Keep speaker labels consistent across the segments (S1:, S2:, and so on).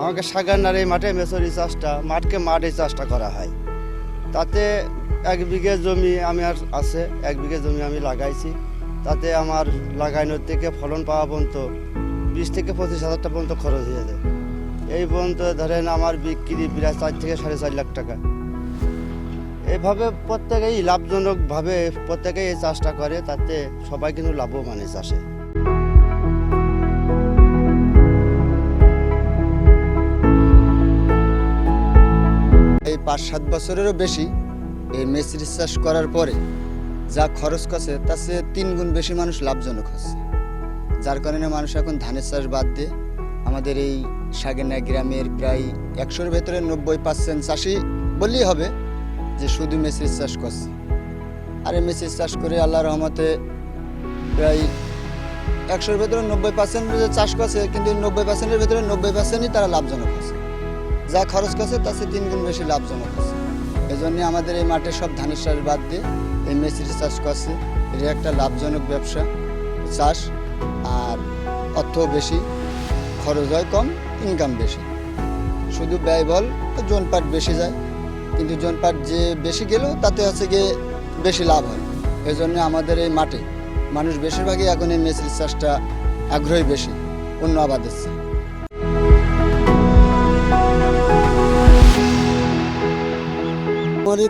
S1: আমাকে সাগান্নার এই মাঠে মেসরি চাষটা মাঠে চাষটা করা হয়। তাতে 1 বিঘে জমি আছে 1 বিঘে জমি আমি লাগাইছি। তাতে আমার লাগানোর থেকে ফলন পাওয়া পর্যন্ত 20 থেকে 25,000 টাকা পর্যন্ত খরচ হয়ে যায়। এই পর্যন্ত ধরেন আমার বিক্রি প্রায় 4 থেকে 4.5 লাখ টাকা। এভাবে প্রত্যেকেই লাভজনকভাবে প্রত্যেকেই এই চাষটা করে, তাতে সবাই কিন্তু লাভবান এই চাষে।
S2: এই 5-7 বছরেরও বেশি এই মেসরি চাষ করার পরে যা খরচ করছে তার চেয়ে 3 গুণ বেশি মানুষ লাভজনক হচ্ছে। যার কারণে মানুষ এখন ধানের চাষ বাদ দিয়ে আমাদের এই সাগেনা গ্রামের প্রায় 100-র ভেতরে 90% চাষি বললেই হবে যে শুধু মেসরি চাষ করছে। আর এই মেসরি চাষ করে আল্লাহর রহমতে প্রায় 100-র ভেতরে 90% যে চাষ করছে, কিন্তু 90%-এর ভেতরে 90%ই তারা লাভজনক হচ্ছে। যা খরচ করছে তার চেয়ে 3 গুণ বেশি লাভজনক হচ্ছে। এই জন্যে আমাদের এই মাঠে সব ধানের চাষ বাদ দিয়ে এই মেসরি চাষ করছে। এটা একটা লাভজনক ব্যবসা চাষ, আর অর্থ বেশি, খরচ হয় কম, ইনকাম বেশি। শুধু ব্যয়বল জোনপাট বেশি যায়, কিন্তু জোনপাট যে বেশি গেলেও তাতে হচ্ছে গিয়ে বেশি লাভ হয়। এই জন্য আমাদের এই মাঠে মানুষ বেশিরভাগই এখন এই মেসরি চাষটা আগ্রহী বেশি অন্য আবাদের চেয়ে।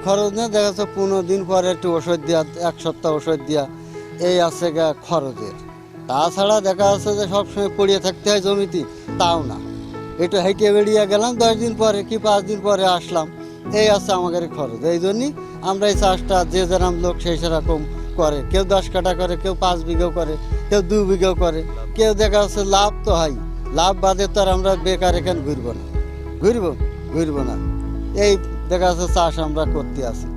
S3: খরচ নেই, দেখা যাচ্ছে 15 দিন পরে একটু ওষুধ দেওয়া, 1 সপ্তাহ ওষুধ দেওয়া, এই আছে গা খরচের। তাছাড়া দেখা যাচ্ছে যে সবসময় পড়িয়ে থাকতে হয় জমিতে, তাও না, একটু হেঁটে বেরিয়ে গেলাম 10 দিন পরে কি 5 দিন পরে আসলাম, এই আছে আমাদের খরচ। এই জন্যই আমরা এই চাষটা যে যেরকম লোক সেই সেরকম করে। কেউ 10 কাঠা করে, কেউ 5 বিঘেও করে, কেউ 2 বিঘেও করে, কেউ দেখা যাচ্ছে লাভ তো হয়, লাভ বাদে তো আর আমরা বেকার এখানে ঘুরবো না। এই দেখা যাচ্ছে চাষ আমরা করতে আছি।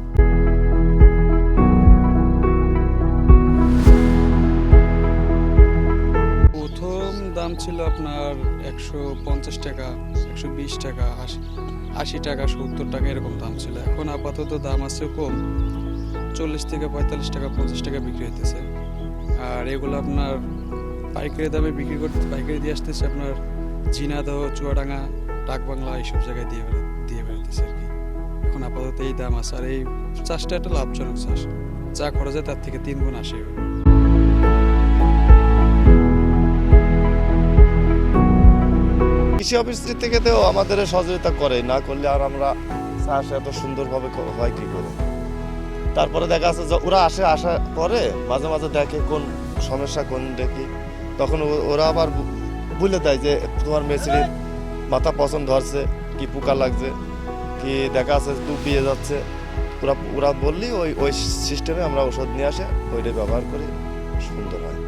S4: প্রথম দাম ছিল আপনার 150 টাকা, 120 টাকা, 80 টাকা, 70 টাকা এরকম দাম ছিল। এখন আপাতত দাম আছে কম, 40 থেকে 45 টাকা, 50 টাকা বিক্রি হইতেছে। আর এগুলো আপনার পাইকারি দামে বিক্রি পাইকারি দিয়ে আসতেছে আপনার ঝিনাইদহ, চুয়াডাঙ্গা, ডাকবাংলা এইসব জায়গায় দিয়ে বেড়াতেছে আর কি। এখন আপাতত এই দাম আছে। আর এই চাষটা একটা লাভজনক চাষ, যা খরচ হয় তার থেকে 3 গুণ আসে।
S5: কৃষি অফিস থেকে তো আমাদের সহযোগিতা করে, না করলে আর আমরা চাষ এত সুন্দরভাবে হয় কি করে। তারপরে দেখা যাচ্ছে যে ওরা আসার পরে মাঝে মাঝে দেখে কোন সমস্যা কোন দেখি, তখন ওরা আবার বলে দেয় যে তোমার মেসরির মাথা পছন্দ ধরছে, কি পোকা লাগছে, কি দেখা যাচ্ছে ডুবিয়ে যাচ্ছে, ওরা বললেই ওই সিস্টেমে আমরা ওষুধ নিয়ে আসে, ওইটা ব্যবহার করি, সুন্দর হয়।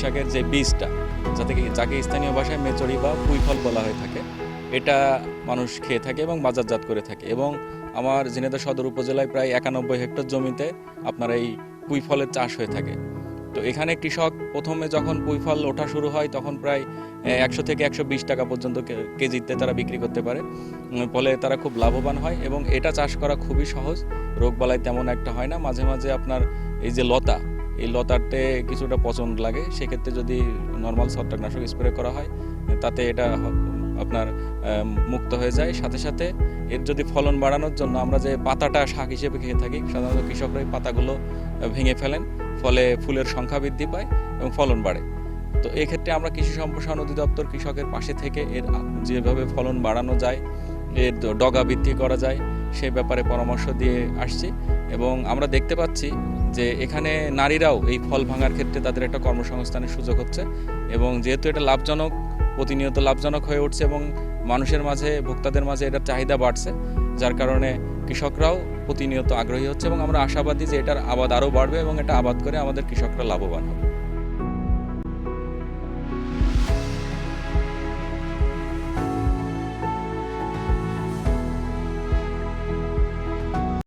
S6: শাকের যে বীজটা, যাকে স্থানীয় ভাষায় মেচড়ি বা পুঁইফল বলা হয়ে থাকে, এটা মানুষ খেয়ে থাকে এবং বাজারজাত করে থাকে। এবং আমার ঝিনাইদহ সদর উপজেলায় প্রায় 91 হেক্টর জমিতে আপনার এই পুঁইফলের চাষ হয়ে থাকে। তো এখানে কৃষক প্রথমে যখন পুঁইফল ওঠা শুরু হয় তখন প্রায় 100 থেকে 120 টাকা পর্যন্ত কেজিতে তারা বিক্রি করতে পারে। ফলে তারা খুব লাভবান হয় এবং এটা চাষ করা খুবই সহজ, রোগবালাই তেমন একটা হয় না। মাঝে মাঝে আপনার এই যে লতা, এই লতাতে কিছুটা পচন লাগে, সেক্ষেত্রে যদি নর্মাল ছত্রাকনাশক স্প্রে করা হয় তাতে এটা আপনার মুক্ত হয়ে যায়। সাথে সাথে এর যদি ফলন বাড়ানোর জন্য আমরা যে পাতাটা শাক হিসেবে খেয়ে থাকি, সাধারণত কৃষকরা এই পাতাগুলো ভেঙে ফেলেন, ফলে ফুলের সংখ্যা বৃদ্ধি পায় এবং ফলন বাড়ে। তো এক্ষেত্রে আমরা কৃষি সম্প্রসারণ অধিদপ্তর কৃষকের পাশে থেকে এর যেভাবে ফলন বাড়ানো যায়, এর ডগা বৃদ্ধি করা যায়, সে ব্যাপারে পরামর্শ দিয়ে আসছি। এবং আমরা দেখতে পাচ্ছি যে এখানে নারীরাও এই ফল ভাঙার ক্ষেত্রে তাদের একটা কর্মসংস্থানের সুযোগ হচ্ছে এবং যেহেতু এটা লাভজনক, প্রতিনিয়ত লাভজনক হয়ে উঠছে এবং মানুষের মাঝে, ভোক্তাদের মাঝে এটার চাহিদা বাড়ছে, যার কারণে কৃষকরাও প্রতিনিয়ত আগ্রহী হচ্ছে এবং আমরা আশাবাদী যে এটার আবাদ আরও বাড়বে এবং এটা আবাদ করে আমাদের কৃষকরা লাভবান হবে।